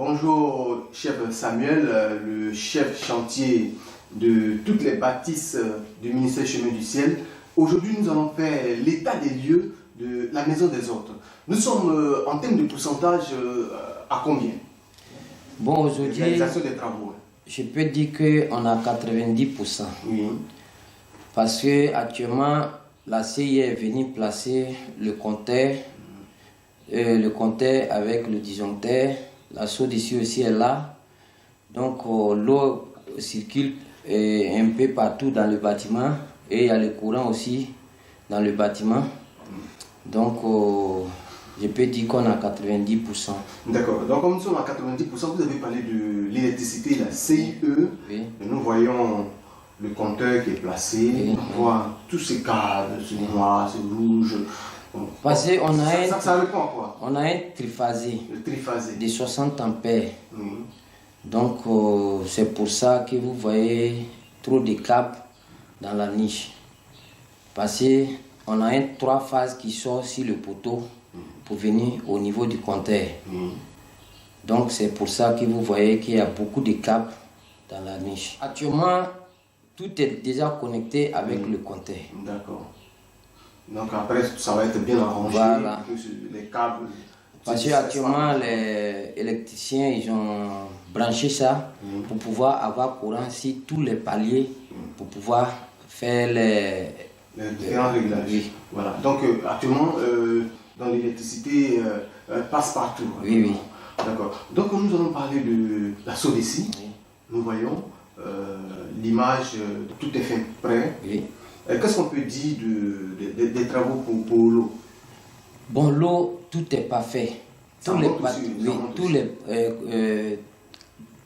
Bonjour, chef Samuel, le chef chantier de toutes les bâtisses du ministère Chemin du Ciel. Aujourd'hui, nous allons faire l'état des lieux de la maison des autres. Nous sommes en termes de pourcentage à combien? Bon, aujourd'hui, réalisation des travaux. Je peux dire qu'on a 90%. Oui. Parce que actuellement, la CI est venue placer le compteur avec le disjoncteur. La chaude ici aussi est là. Donc l'eau circule un peu partout dans le bâtiment. Et il y a le courant aussi dans le bâtiment. Donc je peux dire qu'on a 90%. D'accord. Donc comme nous sommes à 90%, vous avez parlé de l'électricité, la CIE. Oui. Et nous voyons le compteur qui est placé. Oui. On voit tous ces câbles, ce noir, ce rouge. Parce qu'on a ça répond à quoi? On a un triphasé. Le triphasé. De 60 ampères. Oui. Donc c'est pour ça que vous voyez trop de câbles dans la niche. Parce qu'on a un 3 phases qui sort sur le poteau pour venir au niveau du compteur. Donc c'est pour ça que vous voyez qu'il y a beaucoup de câbles dans la niche. Actuellement, tout est déjà connecté avec le compteur. D'accord. Donc après, ça va être bien arrangé. Voilà. Les câbles. Parce qu'actuellement, les électriciens, ils ont branché ça pour pouvoir avoir courant sur tous les paliers, pour pouvoir faire les différents réglages. Oui. Voilà. Donc actuellement, dans l'électricité, passe partout. Oui, oui. D'accord. Donc nous allons parler de la Sodeci. Oui. Nous voyons l'image, tout est fait prêt. Oui. Qu'est-ce qu'on peut dire des travaux pour l'eau? Bon, l'eau, tout n'est pas fait. Tous les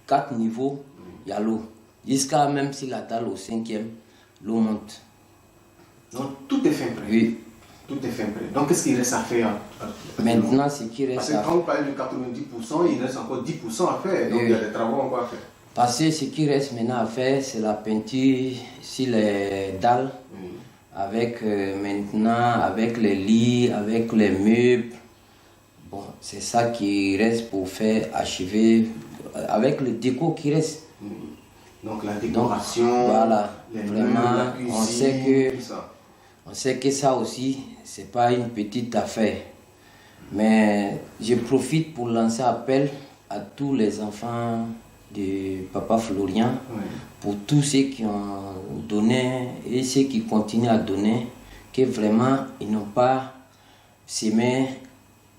4 niveaux, il y a l'eau. Jusqu'à même si la dalle au 5e, l'eau monte. Donc tout est fait prêt. Oui. Tout est fait prêt. Donc qu'est-ce qu'il reste à faire? Maintenant, ce qui reste à faire. Parce que quand vous parlez de 90%, il reste encore 10% à faire. Donc il y a des travaux encore à faire. Parce que ce qui reste maintenant à faire, c'est la peinture sur les dalles, avec maintenant, avec les lits, avec les meubles. Bon, c'est ça qui reste pour faire achever, avec le déco qui reste. Donc la décoration, voilà, les vraiment, meubles, la cuisine, on sait que ça aussi, c'est pas une petite affaire. Mais je profite pour lancer appel à tous les enfants de Papa Florian, pour tous ceux qui ont donné et ceux qui continuent à donner, que vraiment ils n'ont pas semé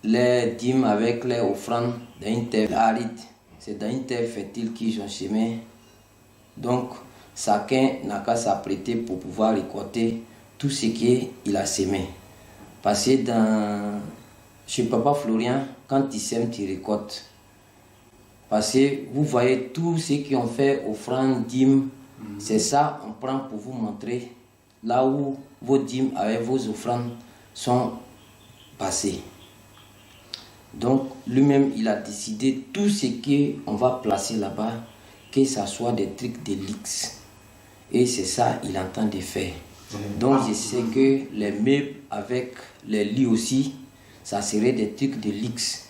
les dîmes avec les offrandes dans une terre aride. C'est dans une terre fertile qu'ils ont semé. Donc chacun n'a qu'à s'apprêter pour pouvoir récolter tout ce qu'il a semé. Parce que chez Papa Florian, quand il sème, tu récoltes. Parce que vous voyez tous ceux qui ont fait offrande, dîmes, c'est ça on prend pour vous montrer là où vos dîmes avec vos offrandes sont passées. Donc lui-même il a décidé tout ce qu'on va placer là-bas, que ce soit des trucs de luxe. Et c'est ça il entend de faire. Donc je sais que les meubles avec les lits aussi, ça serait des trucs de luxe.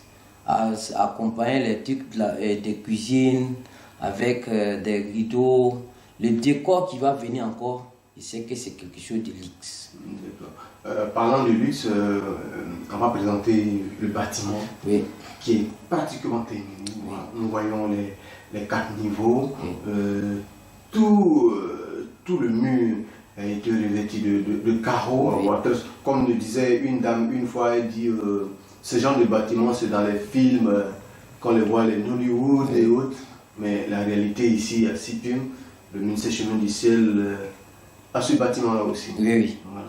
Accompagner les trucs de cuisine avec des rideaux, le décor qui va venir encore, je sais que c'est quelque chose de luxe. Parlant de luxe, on va présenter le bâtiment qui est pratiquement terminé. Nous voyons les 4 niveaux, tout le mur a été revêtu de carreaux. Comme le disait une dame une fois, elle dit ce genre de bâtiment, c'est dans les films, qu'on les voit, les Hollywood et autres. Mais la réalité ici, à Sipium, le ministère Chemin du Ciel, a ce bâtiment-là aussi. Oui. Voilà.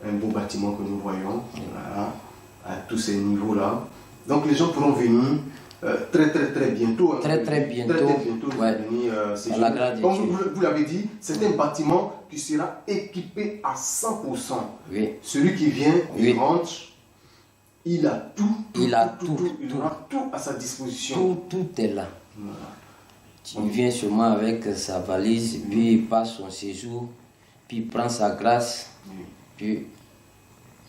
Un beau bâtiment que nous voyons, voilà, à tous ces niveaux-là. Donc les gens pourront venir très bientôt. Très bientôt. Venir, comme vous l'avez dit, c'est un bâtiment qui sera équipé à 100%. Oui. Celui qui vient, il rentre. Il a tout. Il aura tout à sa disposition. Tout est là. Voilà. Il vient seulement avec sa valise, puis il passe son séjour, puis il prend sa grâce, puis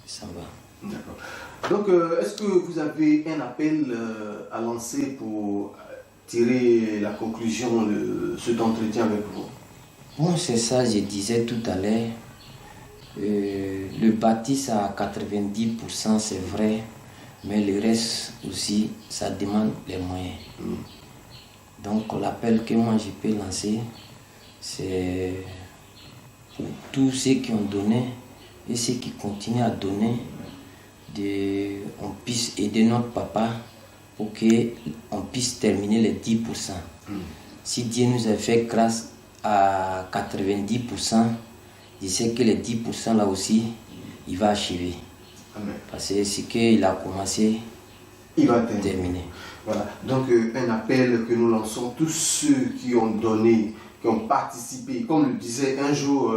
ça va. D'accord. Donc, est-ce que vous avez un appel à lancer pour tirer la conclusion de cet entretien avec vous? Bon, c'est ça, je disais tout à l'heure. Le bâtisse à 90%, c'est vrai, mais le reste aussi, ça demande les moyens. Donc l'appel que moi je peux lancer, c'est pour tous ceux qui ont donné et ceux qui continuent à donner, on puisse aider notre papa pour qu'on puisse terminer les 10%. Si Dieu nous a fait grâce à 90%, je sais que les 10% là aussi, il va achever. Amen. Parce que ce qu'il a commencé, il va terminer. Voilà, donc un appel que nous lançons, tous ceux qui ont donné, qui ont participé, comme le disait un jour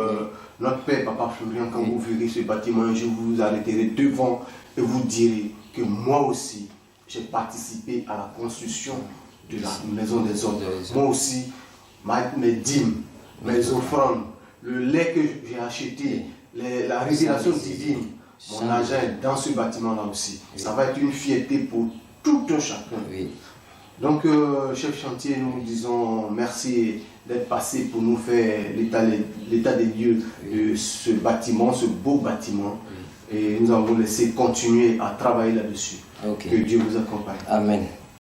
notre père, Papa Florian, quand vous verrez ce bâtiment, un jour vous vous arrêterez devant et vous direz que moi aussi, j'ai participé à la construction de la maison des hommes. Moi aussi, mes dîmes, mes offrandes, le lait que j'ai acheté, la révélation divine, mon argent dans ce bâtiment-là aussi. Ça va être une fierté pour tout un chacun. Donc, chef chantier, nous disons merci d'être passé pour nous faire l'état des lieux de ce bâtiment, ce beau bâtiment. Et nous allons laisser continuer à travailler là-dessus. Que Dieu vous accompagne. Amen.